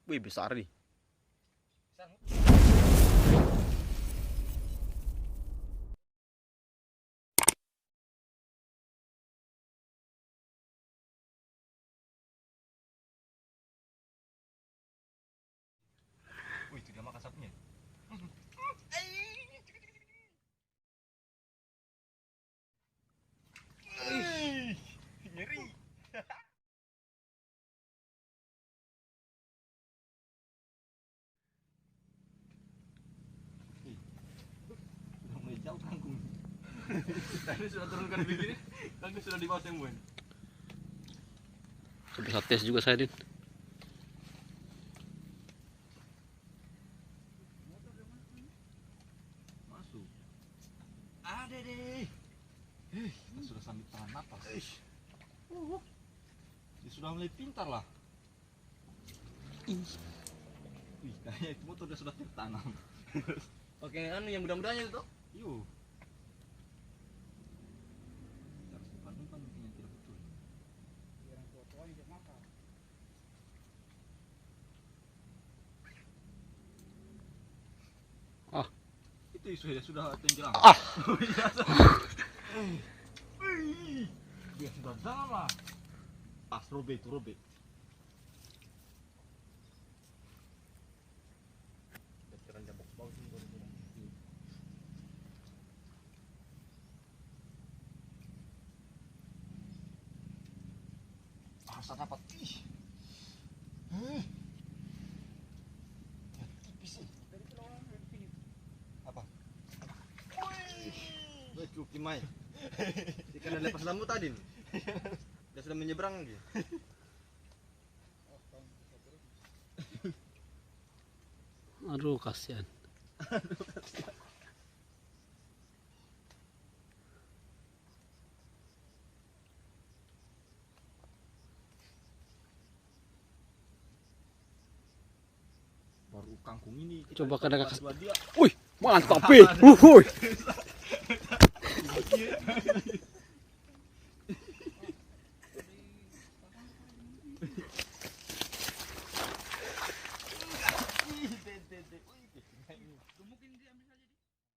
Wih, besar nih. Wih, itu dia makan sapinya. Nyeri. Sudah mulai jauh kangkung. Tadi sudah turunkan di sini, kangkung sudah di bawah sembuhan. Bisa tes juga saya, Din. Masuk. Ada deh. Kita sudah sambil tahan napas. Dia sudah mulai pintar lah. Wih, kayaknya itu motor dia sudah tertanam. Oke, anu yang mudah-mudahnya itu. Yuk. Kita harus umpan mungkin yang tidak betul. Ah. Itu sudah tenggelam. Ah. Dia sudah dalam lah. Pas robek itu robek. Harus dapat. Ya, tipis sih. Apa? Wih, cukup kimai. Ikan lepas lampu tadi. Dia sudah menyeberang lagi. Aduh, kasihan. Baru kangkung ini Coba kadang dua dia. Wih, mantap, Pin. Wuih.